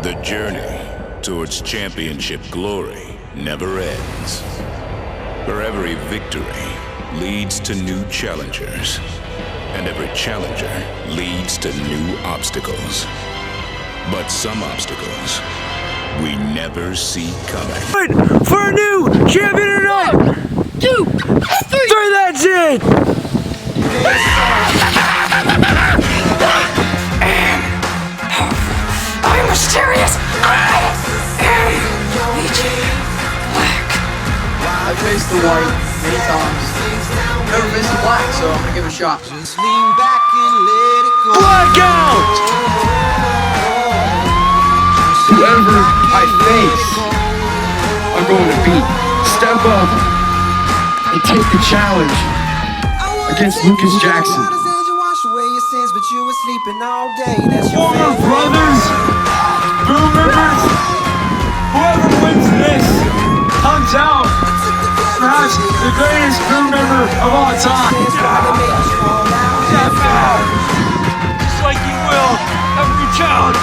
The journey towards championship glory never ends. For every victory leads to new challengers, and every challenger leads to new obstacles. But some obstacles we never see coming. For a new champion tonight! 1, 2, 3! That's it! I'm mysterious! I am Legion Black. I've faced the white many times. Never faced the black, so I'm gonna give it a shot. Just lean back and let it go. Blackout! Whoever I face, I'm going to beat. Step up and take the challenge against Lukas Jackson. Former brothers, boom members, whoever wins this comes out perhaps the greatest boom member of all time. Step out, just like you will every challenge.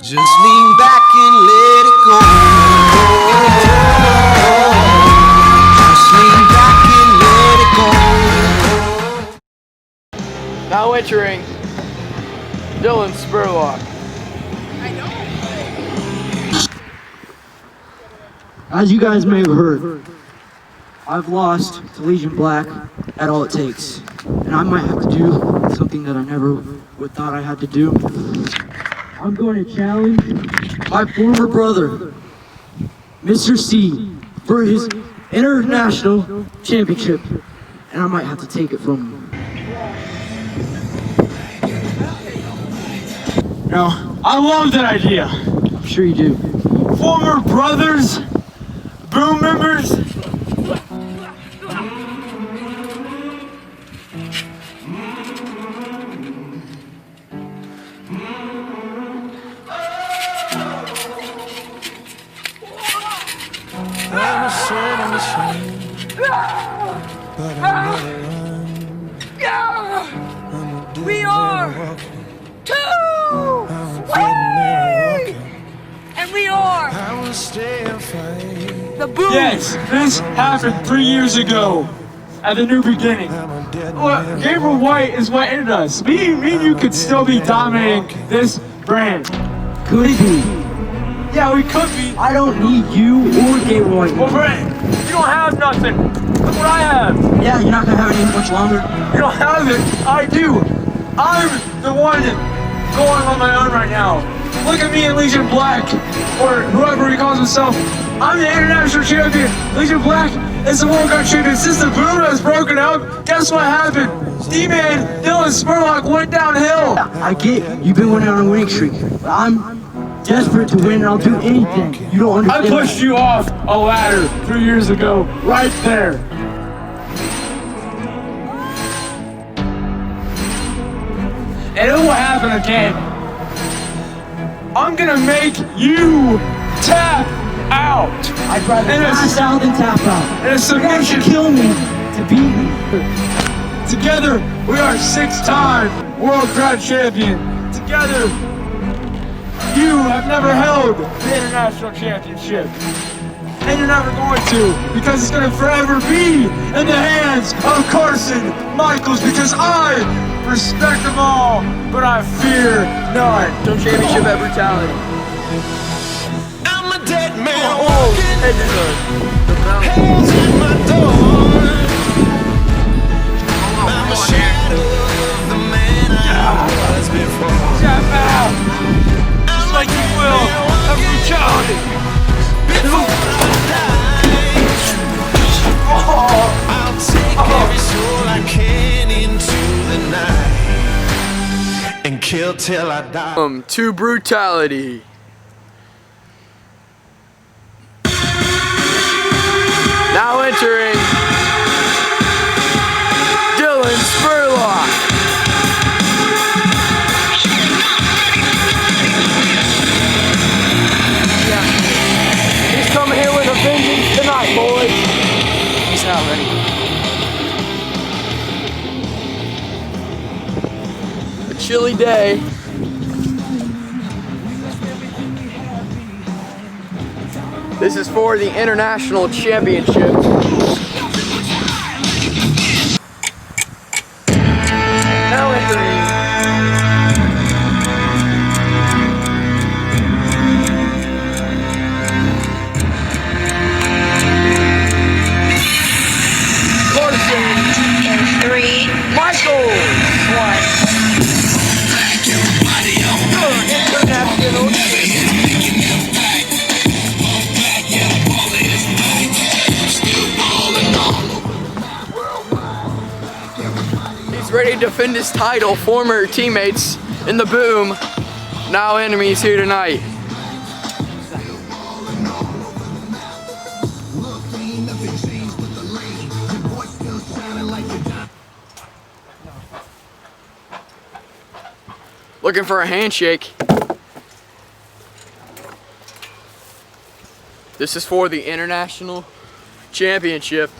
Just lean back and let it go. Just lean back and let it go. Now entering Dylan Spurlock. As you guys may have heard, I've lost to Legion Black at All It Takes. And I might have to do something that I never would thought I had to do. I'm going to challenge my former brother, Mr. C, for his international championship. And I might have to take it from him. Now, I love that idea. I'm sure you do. Former brothers, boom members. I'm a sword on the shame, but I'm never We are too sweet! And we are I will stay and fight. the boom! Yes, this happened 3 years ago at the new beginning. Look, Gabriel White is what ended us. Me and you could still be dominating this brand. Could be. Yeah, we could be. I don't need you or Gabriel White. Well, Brent, you don't have nothing. Look what I have. Yeah, you're not gonna have it any much longer. You don't have it. I do. I'm the one going on my own right now. Look at me in Legion Black, or whoever he calls himself. I'm the international champion. Legion Black is the World Cup champion. Since the boom has broken out, guess what happened? D-Man, Dylan Spurlock went downhill. I get you've been winning on a winning streak, but I'm desperate to win and I'll do anything. You don't I understand. pushed you off a ladder 3 years ago, right there. And it will happen again. I'm gonna make you tap out. I'd rather And it's- pass out than tap out. And a You guys submission. should kill me to beat me. Together, we are 6-time World Crowd Champion. Together, you have never held the International Championship. And you're never going to, because it's going to forever be in the hands of Carson Michaels, because I respect them all, but I fear none. Championship at Brutality. I'm a dead man Oh, walking. and then the mountain. Hands at my door. I'm a shadow of the man I was before. Tap out, just like you will every challenge. I'll take every soul I can into the night and kill till I die. To Brutality. Now entering Dylan Spurlock. chilly day. This is for the International Championship. Now entering Carson. 3, Michael. 1. International. He's ready to defend his title. Former teammates in the boom, now enemies here tonight. Looking for a handshake. This is for the International Championship.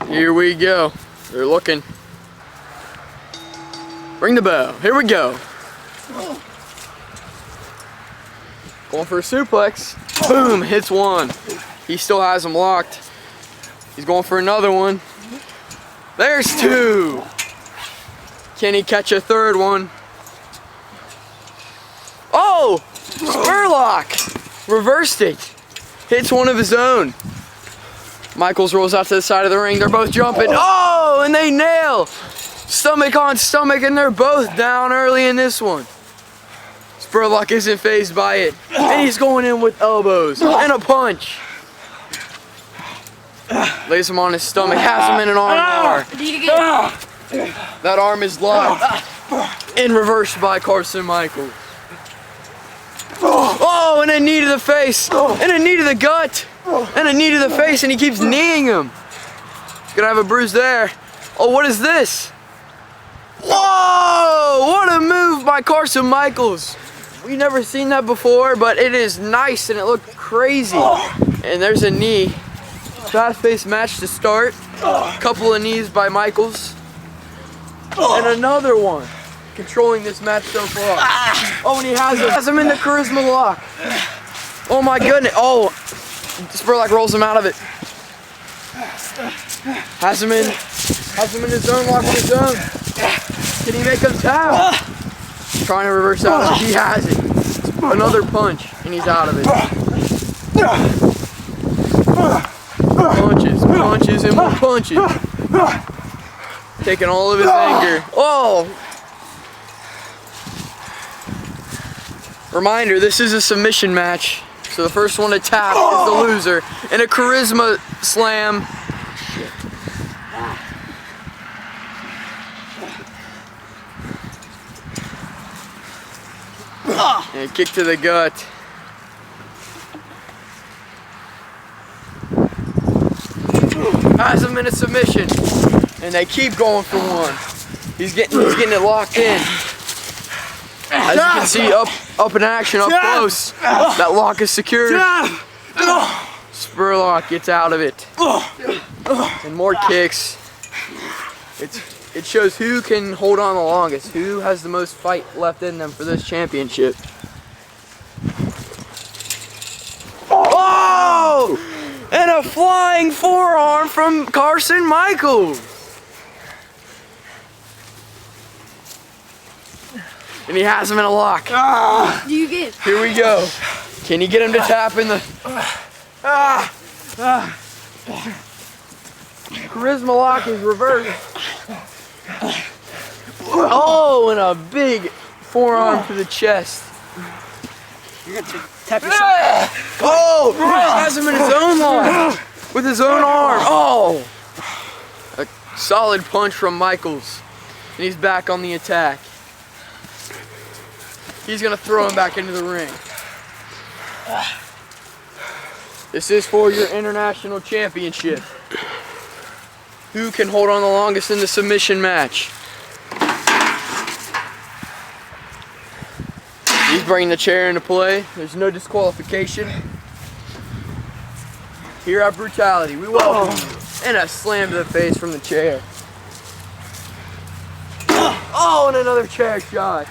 Here we go. They're looking. Ring the bell. Here we go. Going for a suplex. Boom, hits one. He still has him locked. He's going for another one. There's two. Can he catch a third one? Oh! Spurlock! Reversed it. Hits one of his own. Michaels rolls out to the side of the ring. They're both jumping. Oh! And they nail! Stomach on stomach, and they're both down early in this one. Spurlock isn't fazed by it. And he's going in with elbows and a punch. Lays him on his stomach, has him in an arm bar. That arm is locked and reversed by Carson Michaels. Oh, and a knee to the face, and a knee to the gut, and a knee to the face, and he keeps kneeing him. Gonna have a bruise there. Oh, what is this? Whoa, what a move by Carson Michaels. We've never seen that before, but it is nice and it looked crazy. And there's a knee. Fast-paced match to start. Couple of knees by Michaels. And another one. Controlling this match so far. Oh, and he has him in the charisma lock. Oh my goodness. Oh, Spurlock rolls him out of it. Has him in his own lock with his own. Can he make him tap? Trying to reverse out of it. He has it. Another punch, and he's out of it. Punches, and more punches. Taking all of his anger. Oh! Reminder, this is a submission match. So the first one to tap is the loser. And a charisma slam. And a kick to the gut. Has him in a submission. And they keep going for one. He's getting it locked in. As you can see, up in action, up close. That lock is secured. Spurlock gets out of it. And more kicks. It shows who can hold on the longest, who has the most fight left in them for this championship. Oh! And a flying forearm from Carson Michaels. And he has him in a lock. You get. Here we go. Can you get him to tap in the... Charisma lock is reversed. Oh, and a big forearm to the chest. You're gonna tap yourself. Oh, he has him in his own lock with his own arm. Oh, a solid punch from Michaels, and he's back on the attack. He's gonna throw him back into the ring. This is for your international championship. Who can hold on the longest in the submission match? He's bringing the chair into play. There's no disqualification. Here at Brutality, we welcome you. And a slam to the face from the chair. Oh, and another chair shot.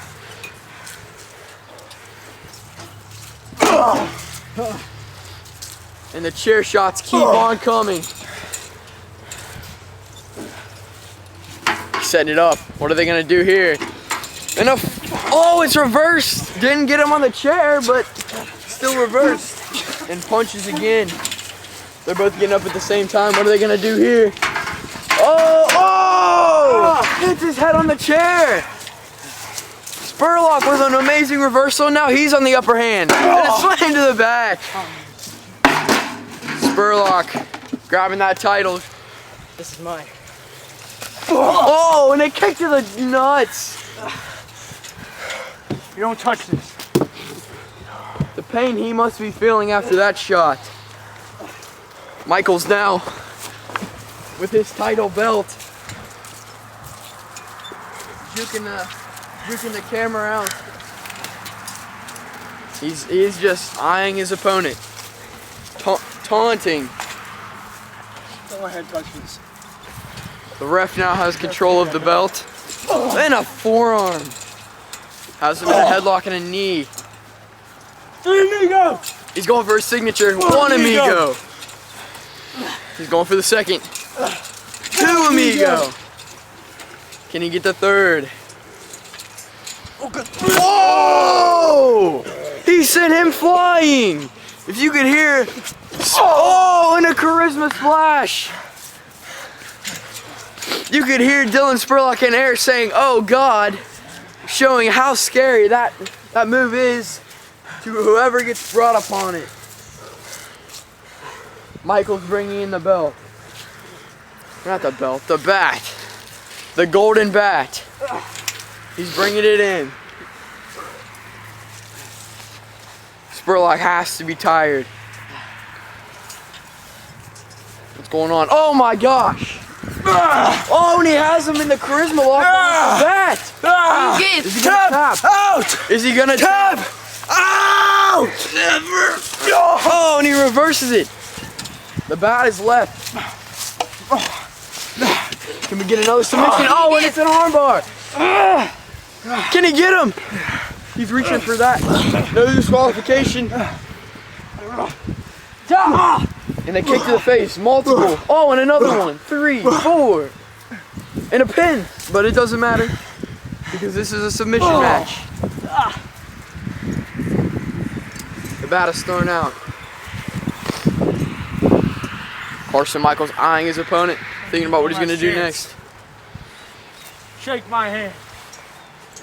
And the chair shots keep on coming. Setting it up. What are they gonna do here? And oh, it's reversed. Didn't get him on the chair, but still reversed. And punches again. They're both getting up at the same time. What are they gonna do here? Oh! Hits his head on the chair. Spurlock with an amazing reversal. Now he's on the upper hand. And it's slammed to the back. Spurlock grabbing that title. This is mine. Oh, and a kick to the nuts. You don't touch this. The pain he must be feeling after that shot. Michael's now with his title belt. Juking the camera out. He's just eyeing his opponent. Taunting. Don't let him touch this. The ref now has control of the belt. And a forearm. Has him in a headlock and a knee. Amigo! He's going for his signature. One amigo. He's going for the second. Two amigo. Can he get the third? Oh! He sent him flying. If you could hear. Oh, and a charisma splash. You could hear Dylan Spurlock in air saying, "Oh God," showing how scary that move is to whoever gets brought upon it. Michael's bringing in the belt. Not the belt, the bat. The golden bat. He's bringing it in. Spurlock has to be tired. What's going on? Oh my gosh! Oh, and he has him in the charisma lock with the bat. Get Is he gonna tap? Out! Is he gonna tap? Out! Never. Oh, and he reverses it. The bat is left. Can we get another submission? Oh, and it's an armbar. Can he get him? He's reaching for that. No disqualification. And a kick to the face. Multiple. Oh, and another one. 3, 4. And a pin. But it doesn't matter. Because this is a submission match. The bat is thrown out. Carson Michaels eyeing his opponent, thinking about what he's going to do next. Shake my hand.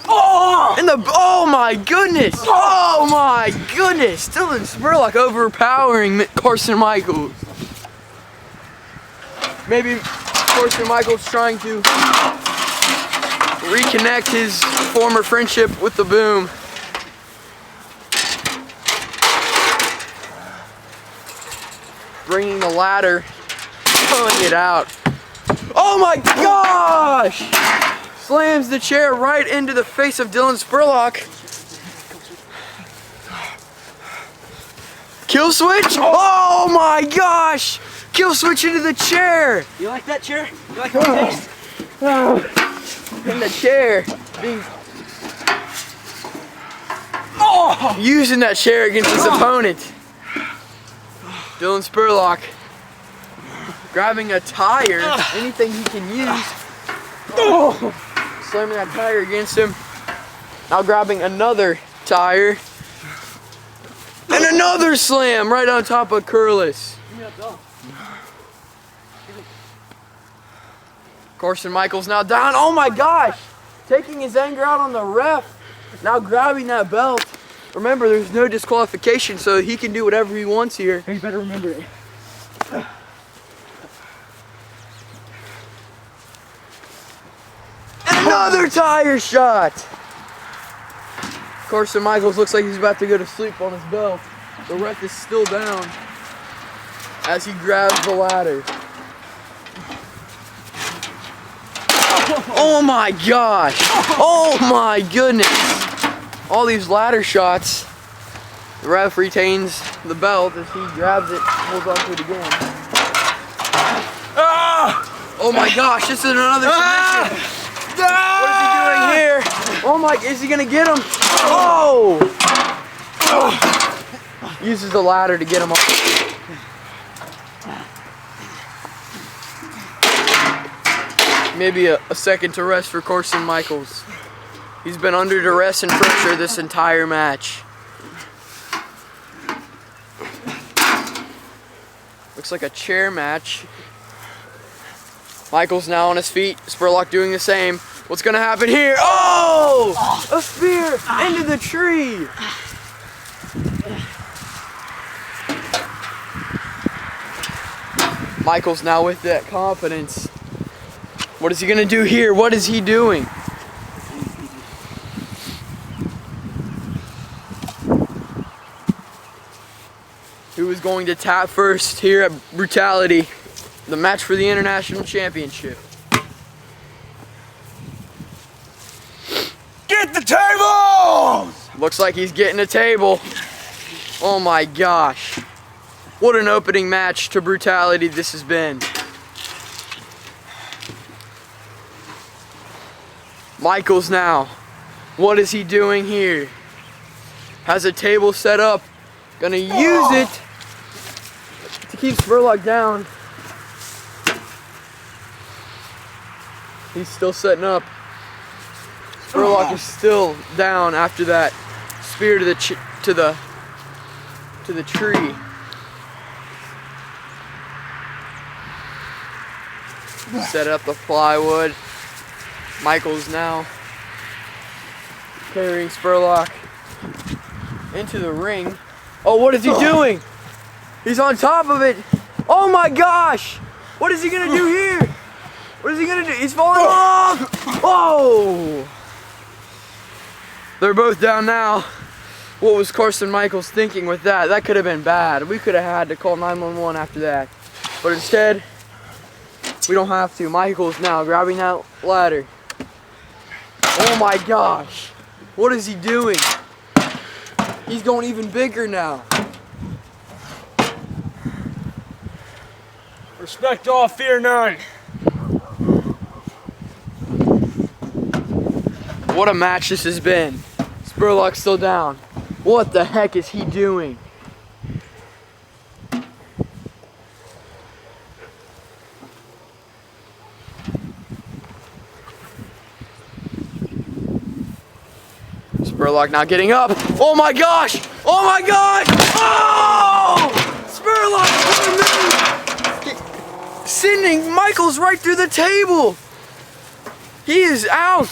Oh! And oh my goodness! Oh my goodness! Dylan Spurlock overpowering Carson Michaels. Maybe Carson Michaels trying to reconnect his former friendship with the boom. Bringing the ladder, pulling it out. Oh my gosh! Slams the chair right into the face of Dylan Spurlock. Kill switch? Oh my gosh! Kill switch into the chair! You like that chair? You like that taste? In the chair. Using that chair against his opponent. Dylan Spurlock grabbing a tire, anything he can use. Slamming that tire against him. Now grabbing another tire. And another slam right on top of Curlis. Carson Michaels now down. Oh my gosh! Taking his anger out on the ref. Now grabbing that belt. Remember, there's no disqualification, so he can do whatever he wants here. You better remember it. Another tire shot! Carson Michaels looks like he's about to go to sleep on his belt. The ref is still down as he grabs the ladder. Oh my gosh! Oh my goodness! All these ladder shots. The ref retains the belt as he grabs it, holds on to it again. Oh my gosh, this is another submission! What is he doing here? Oh my, is he gonna get him? Oh! Uses the ladder to get him up. Maybe a second to rest for Carson Michaels. He's been under duress and pressure this entire match. Looks like a chair match. Michaels now on his feet. Spurlock doing the same. What's gonna happen here? Oh! A spear into the tree. Michaels now with that confidence. What is he gonna do here? What is he doing? Who is going to tap first here at Brutality? The match for the International Championship. Get the tables! Looks like he's getting a table. Oh my gosh. What an opening match to Brutality this has been. Michaels now. What is he doing here? Has a table set up. Gonna use it to keep Spurlock down. He's still setting up. Spurlock is still down after that spear to the tree. Set up the plywood. Michaels now carrying Spurlock into the ring. Oh, what is he doing? He's on top of it. Oh my gosh! What is he gonna do here? What is he gonna do? He's falling off! Oh! They're both down now. What was Carson Michaels thinking with that? That could have been bad. We could have had to call 911 after that. But instead, we don't have to. Michaels now grabbing that ladder. Oh my gosh. What is he doing? He's going even bigger now. Respect all, fear none. What a match this has been. Spurlock's still down. What the heck is he doing? Spurlock now getting up. Oh my gosh! Oh my gosh! Oh! Spurlock sending Michaels right through the table. He is out.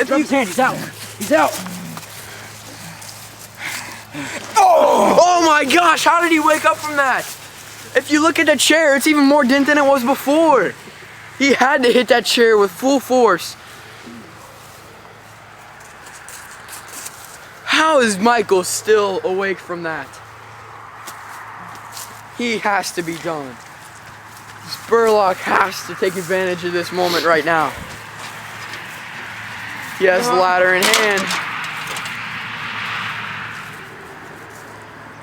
Drop his hand, he's out. He's out. Oh my gosh, how did he wake up from that? If you look at the chair, it's even more dent than it was before. He had to hit that chair with full force. How is Michael still awake from that? He has to be done. Spurlock has to take advantage of this moment right now. He has the ladder in hand.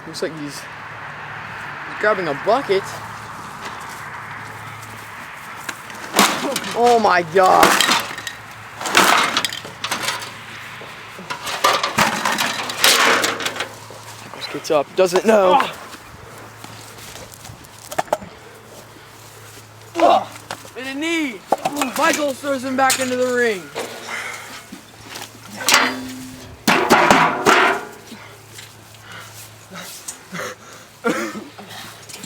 Looks like he's grabbing a bucket. Oh my God. Michaels gets up, doesn't know. And a knee. Michaels throws him back into the ring.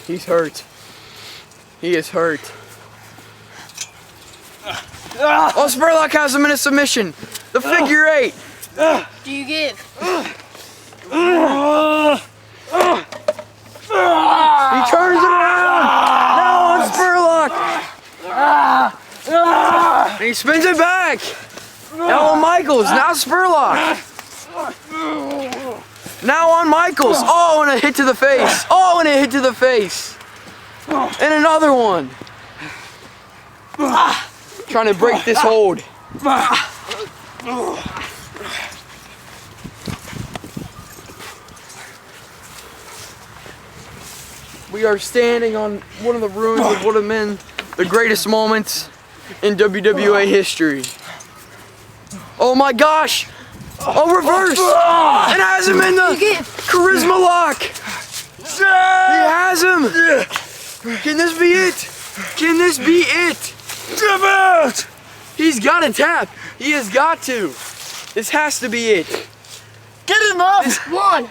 He's hurt. He is hurt. Oh, Spurlock has him in a submission. The figure eight. Do you give? He turns it around. Now on Spurlock. And he spins it back. Now on Michaels. Now Spurlock. Now on Michaels. Oh, and a hit to the face. Oh, and a hit to the face. And another one. Trying to break this hold. We are standing on one of the ruins of what have been the greatest moments in WWA history. Oh my gosh! Oh, reverse! And has him in the charisma lock! He has him! Can this be it? Can this be it? He's got to tap. He has got to. This has to be it. Get him up! 1,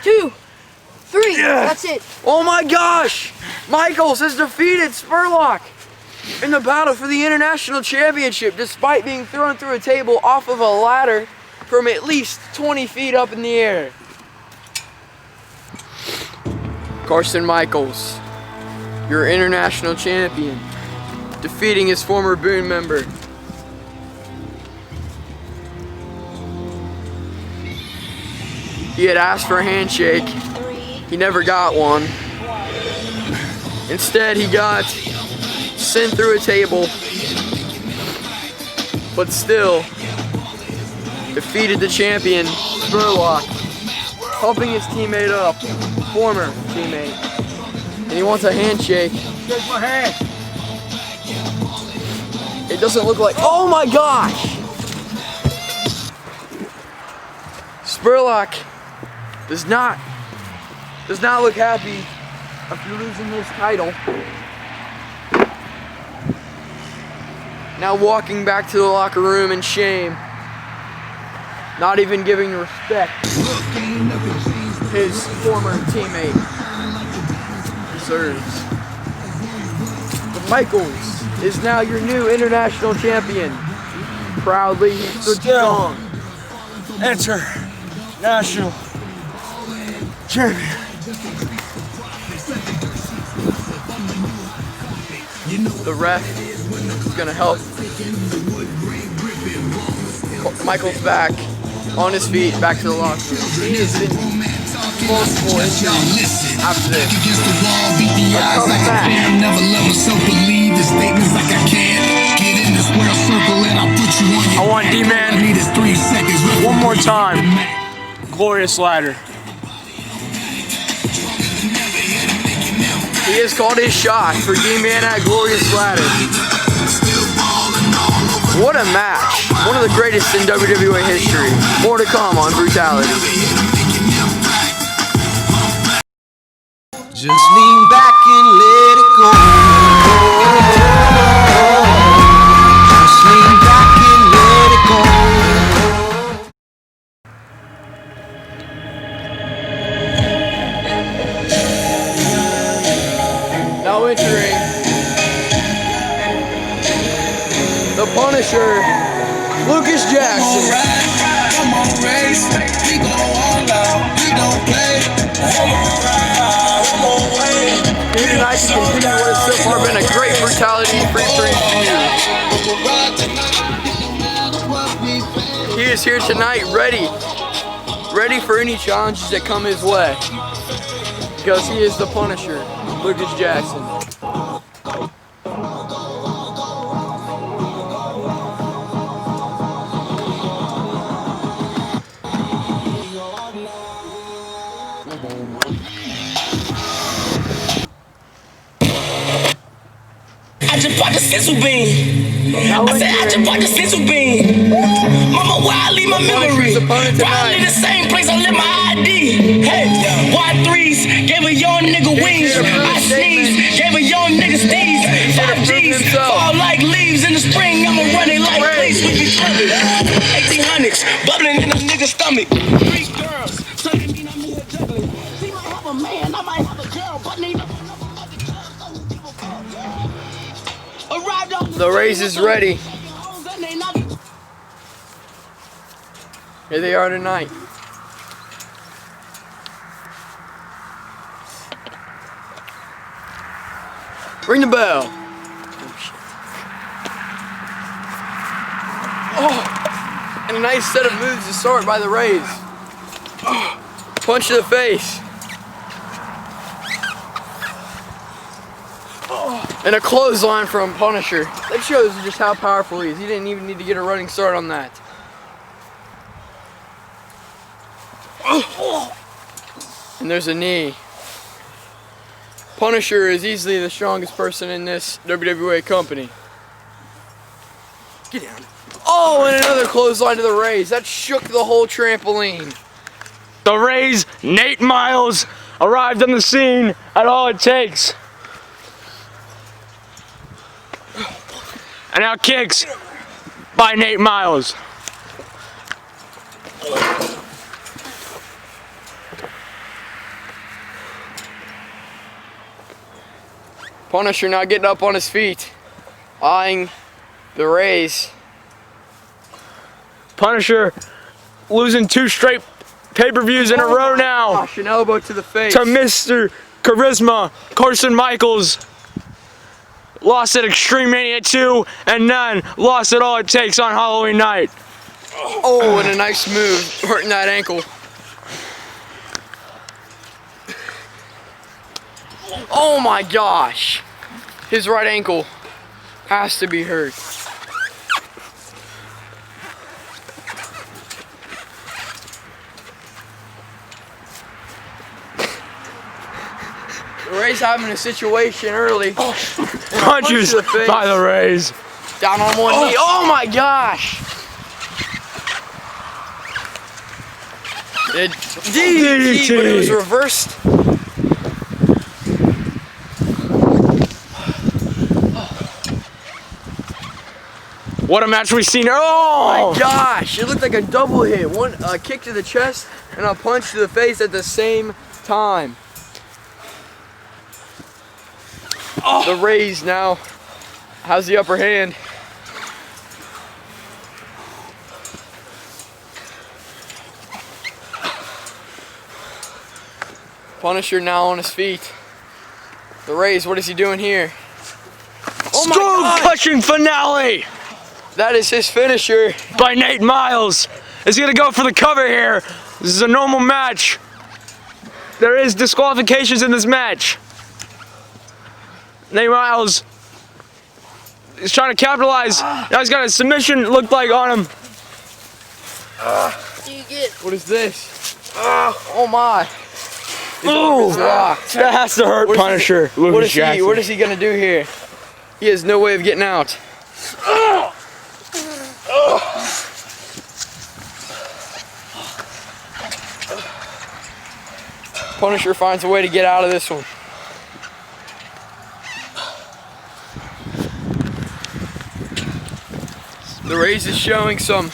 2, 3. That's it. Oh my gosh! Michaels has defeated Spurlock in the battle for the International Championship despite being thrown through a table off of a ladder from at least 20 feet up in the air. Carson Michaels, your international champion, defeating his former Boone member. He had asked for a handshake. He never got one. Instead, he got sent through a table, but still defeated the champion, Spurlock, helping his teammate up, former teammate. And he wants a handshake. Shake my hand. It doesn't look like, oh my gosh! Spurlock does not look happy after losing this title. Now walking back to the locker room in shame, not even giving respect his former teammate deserves. But Michaels is now your new international champion. Proudly, he stood strong. International champion. The ref is gonna help Michaels back on his feet, back to the locker room. He has been multiple injuries after this. Coming back. I want D-Man one more time. Glorious ladder. He has called his shot for D-Man at Glorious Ladder. What a match. One of the greatest in WWA history. More to come on Brutality. Just lean back and let it go. Just lean back and let it go. Now entering the Punisher, Lukas Jackson. Come on, Raze. We go all out. We don't play. Here tonight to continue what has so far been a great Brutality free-for-free feud. He is here tonight ready for any challenges that come his way. Because he is the Punisher, Lukas Jackson. I just bought the sizzle bean. I said I just bought the sizzle bean. Mama, why I leave my memory? Why I live the same place I live my ID? Hey, Y3s gave a young nigga wings. I sneeze, gave a young nigga steez. 5Gs fall like leaves in the spring. I'ma run it like police with me clubbing. 1800s bubbling in a nigga's stomach. 3 girls, so that mean I'm here juggling. She might have a man, I might have a girl, but neither. The Raze is ready. Here they are tonight. Ring the bell. Oh, and a nice set of moves to start by the Raze. Oh, punch to the face. And a clothesline from Punisher. That shows just how powerful he is. He didn't even need to get a running start on that. And there's a knee. Punisher is easily the strongest person in this WWA company. Get down. Oh! Oh, and another clothesline to the Raze. That shook the whole trampoline. The Raze, Nate Miles, arrived on the scene at All It Takes. And now kicks by Nate Miles. Punisher now getting up on his feet, eyeing the Raze. Punisher losing 2 straight pay-per-views in a row now. Gosh, an elbow to the face. To Mr. Charisma, Carson Michaels. Lost at Extreme Mania 2, and then lost at All It Takes on Halloween night. Oh, and a nice move, hurting that ankle. Oh my gosh. His right ankle has to be hurt. The Raze having a situation early. Punches by the Raze. Down on one knee. Oh my gosh. DDT, but it was reversed. What a match we've seen. Oh my gosh, it looked like a double hit. One kick to the chest and a punch to the face at the same time. The Raze now has the upper hand. Punisher now on his feet. The Raze, what is he doing here? Oh my God! Skull-crushing finale! That is his finisher. By Nate Miles. Is he gonna go for the cover here? This is a normal match. There is disqualifications in this match. Nate Miles is trying to capitalize. Now he's got a submission looked like on him. What is this? Oh my. Ooh, that has to hurt Punisher. What is he gonna do here? He has no way of getting out. Punisher finds a way to get out of this one. The Raze is showing some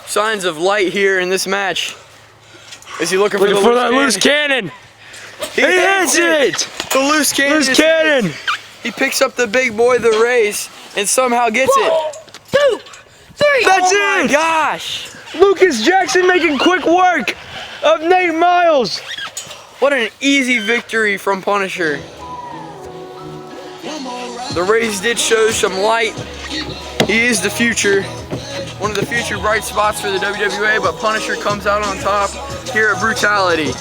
signs of light here in this match. Is he looking for that loose cannon? He hits it! The loose cannon. Loose cannon! He picks up the big boy, the Raze, and somehow gets it. 2, 3. That's Oh my it! gosh! Lucas Jackson making quick work of Nate Miles. What an easy victory from Punisher. The Raze did show some light. He is the future. One of the future bright spots for the WWA, but Punisher comes out on top here at Brutality.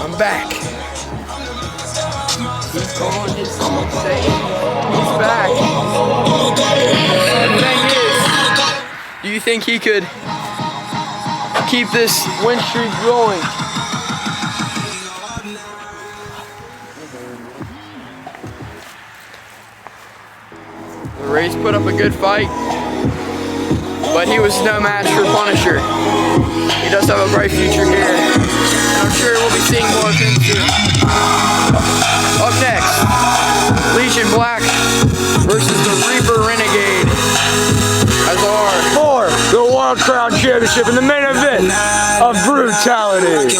I'm back. He's calling his song saying he's back. The thing is, do you think he could keep this win streak going? The Raze put up a good fight, but he was no match for Punisher. He does have a bright future here, and I'm sure we'll be seeing more of him soon. Up next, Legion Black versus the Reaper Renegade as our for the World Crown Championship in the main event of Brutality.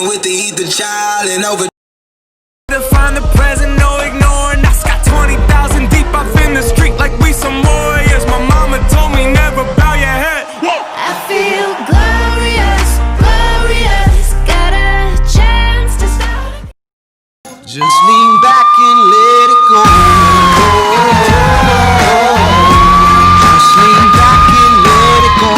Find the present, no ignoring. I got 20,000 deep up in the street like we some warriors. My mama told me never bow your head. I feel glorious, glorious. Got a chance to start. Just lean back and let it go. Just lean back and let it go.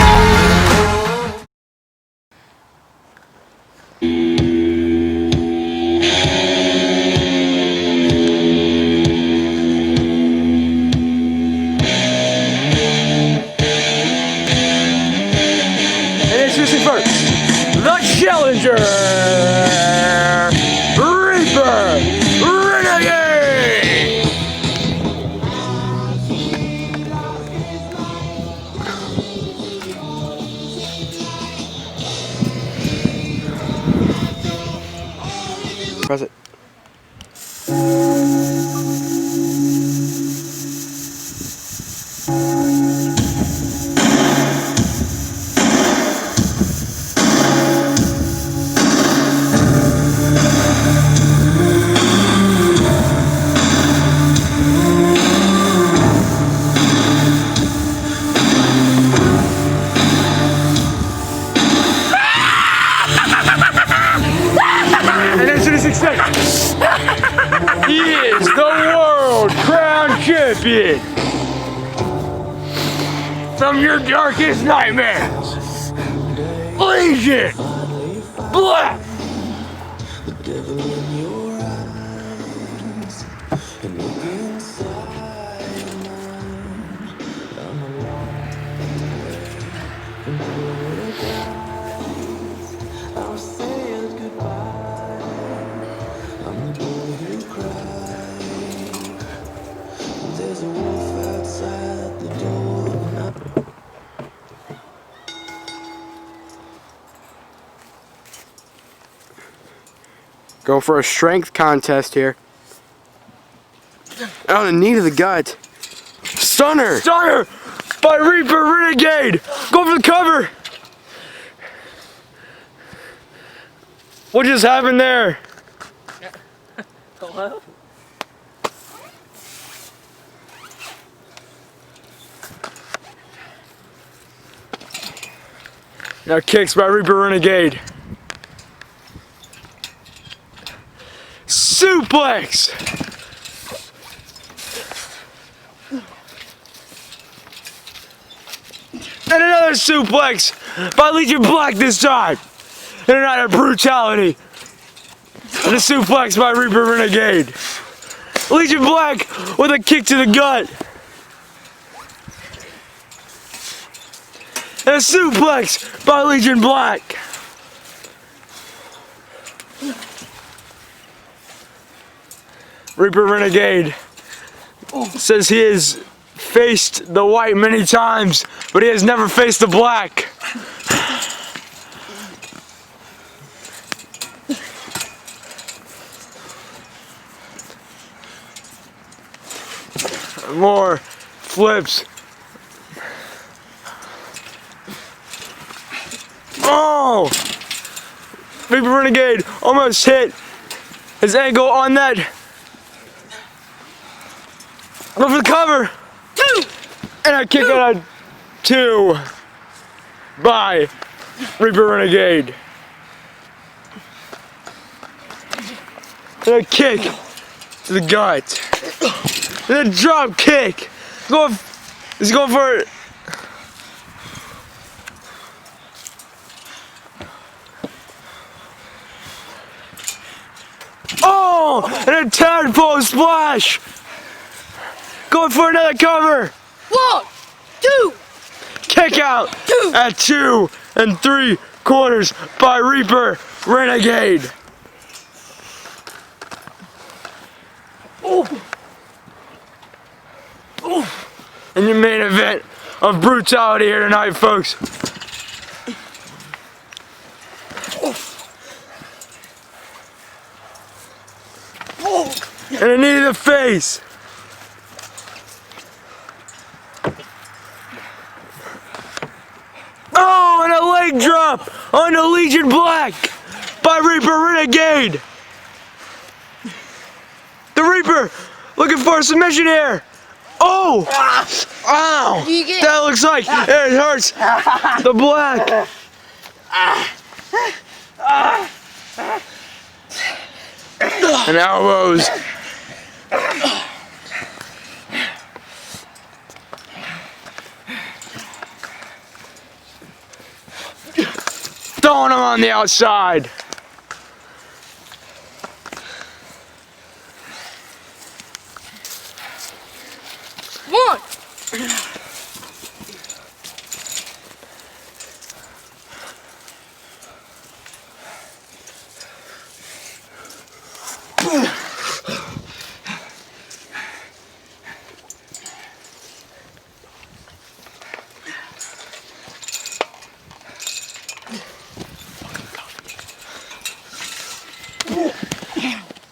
The challenger, Reaper Renegade. champion from your darkest nightmares, Legion Black. Going for a strength contest here. On a knee to the gut. Stunner! Stunner by Reaper Renegade. Go for the cover. What just happened there? Hello? Now kicks by Reaper Renegade. Suplex! And another suplex by Legion Black this time. And another brutality. And a suplex by Reaper Renegade. Legion Black with a kick to the gut. And a suplex by Legion Black. Reaper Renegade says he has faced the white many times, but he has never faced the black. More flips. Oh! Reaper Renegade almost hit his ankle on that. Go for the cover. 2. And a kick out of 2 by Reaper Renegade. And a kick to the gut. And a drop kick. He's going for it. Oh! And a tadpole splash. Going for another cover. 1, 2. Kick out 2. at 2 3/4 by Reaper Renegade. Oh. Oh. In the main event of Brutality here tonight, folks. Oh. And a knee to the face. Oh, and a leg drop on the Legion Black by Reaper Renegade. The Reaper looking for a submission here. Oh! Ow! That looks like it hurts the Black. And elbows. Throwing him on the outside. One.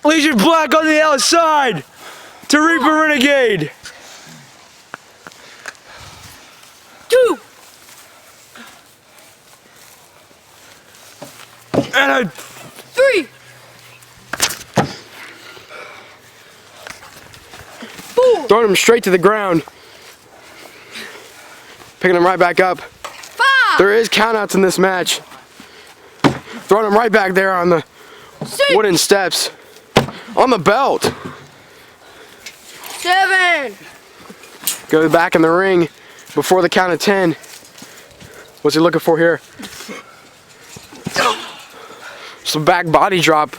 Legion Black on the outside to Reaper Renegade. 2. And a 3. 4. Throwing him straight to the ground. Picking him right back up. 5. There is countouts in this match. Throwing him right back there on the 6. wooden steps. On the belt. 7. Go back in the ring before the count of 10. What's he looking for here? Some back body drop.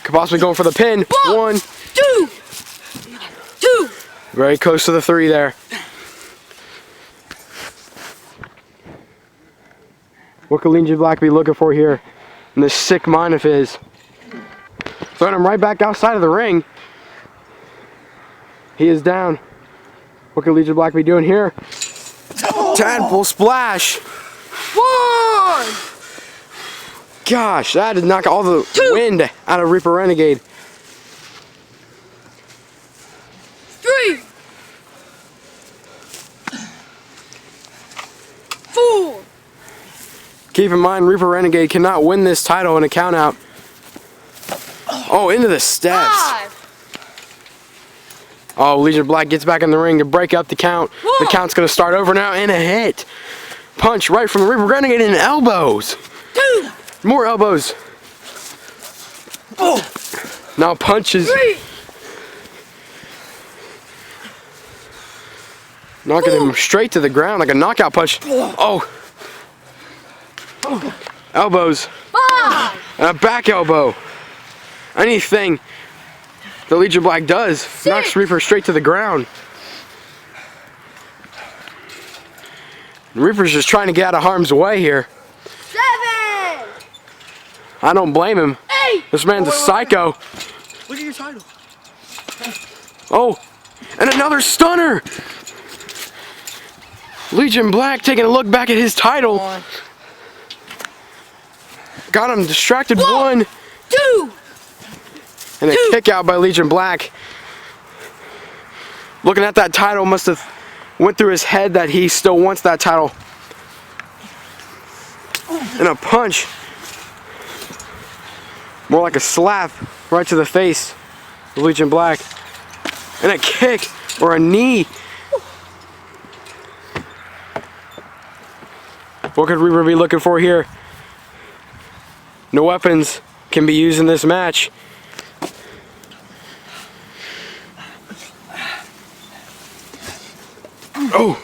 Could possibly going for the pin. 1, 2, 2. Very close to the 3 there. What could Legion Black be looking for here in this sick mind of his? Throwing him right back outside of the ring. He is down. What could Legion Black be doing here? Tadpole splash. 1. Gosh, that did knock all the wind out of Reaper Renegade. 3. 4. Keep in mind, Reaper Renegade cannot win this title in a count out. Oh, into the steps. 5. Oh, Legion Black gets back in the ring to break up the count. The count's going to start over now, and a hit. Punch right from the Reaper Renegade and elbows. 2. More elbows. Now punches. 3. Knocking him straight to the ground like a knockout punch. Oh. Elbows. 5. And a back elbow. Anything the Legion Black does knocks Reaper straight to the ground. Reaper's just trying to get out of harm's way here. 7. I don't blame him. 8. This man's a psycho. Look at your title. Oh, and another stunner. Legion Black taking a look back at his title. Got him distracted. 1, 2. and a kick out by Legion Black. Looking at that title, must have went through his head that he still wants that title. And a punch. More like a slap right to the face of Legion Black. And a kick or a knee. What could Reaper be looking for here? No weapons can be used in this match. Oh!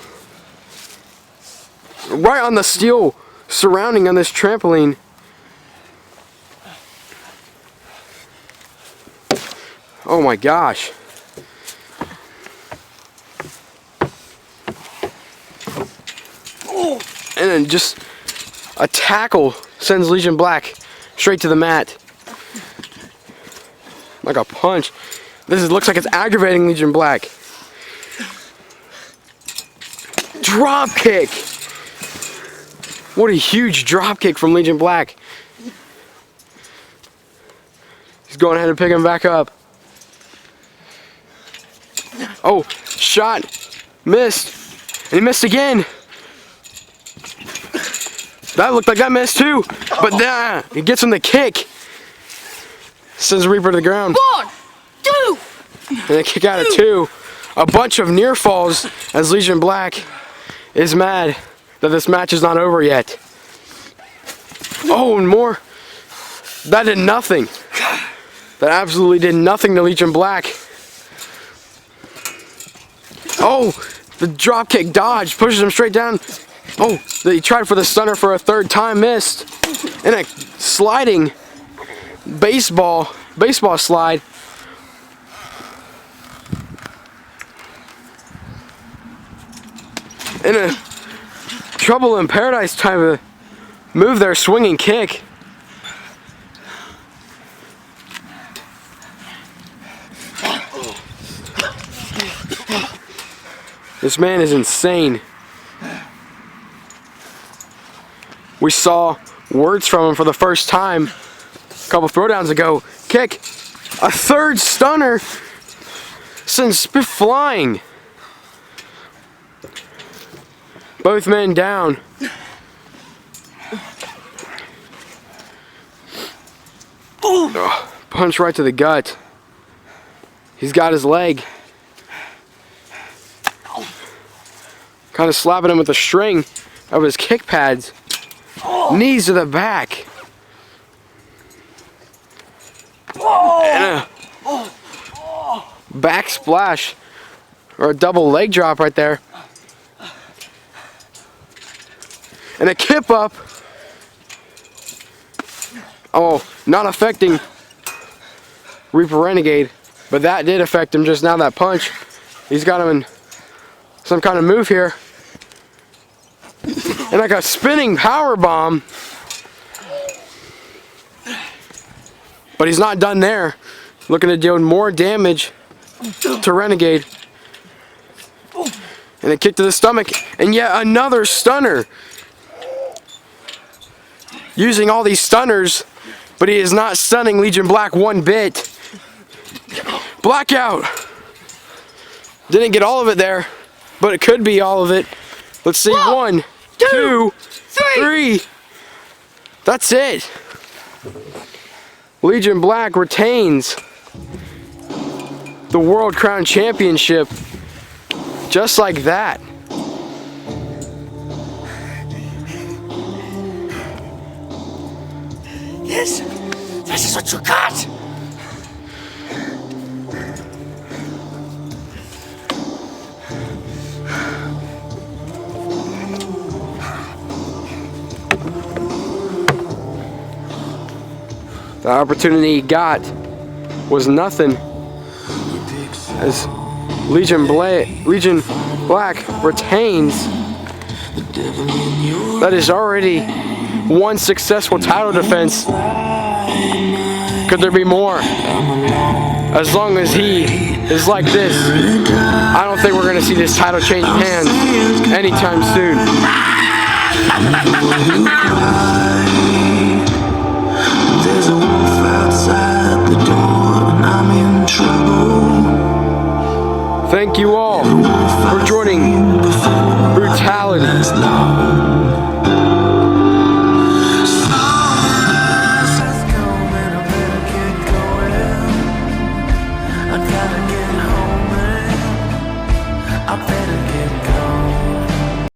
Right on the steel surrounding on this trampoline. Oh my gosh. And then just a tackle sends Legion Black straight to the mat. Like a punch. Looks like it's aggravating Legion Black. Drop kick. What a huge drop kick from Legion Black. He's going ahead and pick him back up. Oh, shot. Missed. And he missed again. That looked like that missed too. But he gets him the kick. Sends Reaper to the ground. 1, 2. And a kick out of 2. A bunch of near falls as Legion Black is mad that this match is not over yet. Oh, and more. That did nothing. That absolutely did nothing to Legion Black. Oh, the drop kick dodge pushes him straight down. Oh, he tried for the stunner for a 3rd time, missed. And a sliding baseball slide. And a trouble in paradise type of move there, swinging kick. This man is insane. We saw words from him for the first time a couple throwdowns ago. Kick. A 3rd stunner sends Spiff flying. Both men down. Oh, punch right to the gut. He's got his leg. Kind of slapping him with the string of his kick pads. Knees to the back. And a backsplash or a double leg drop right there. And a kip up. Oh, not affecting Reaper Renegade, but that did affect him just now, that punch. He's got him in some kind of move here. And like a spinning power bomb. But he's not done there. Looking to deal more damage to Renegade. And a kick to the stomach. And yet another stunner. Using all these stunners, but he is not stunning Legion Black one bit. Blackout. Didn't get all of it there, but it could be all of it. Let's see. 1, 2, 3. That's it. Legion Black retains the World Crown Championship just like that. This is what you got. The opportunity he got was nothing, as Legion Black retains. That is already one successful title defense. Could there be more? As long as he is like this, I don't think we're going to see this title change hands anytime soon. There's a wolf outside the door and I'm in trouble. Thank you all for joining Brutality.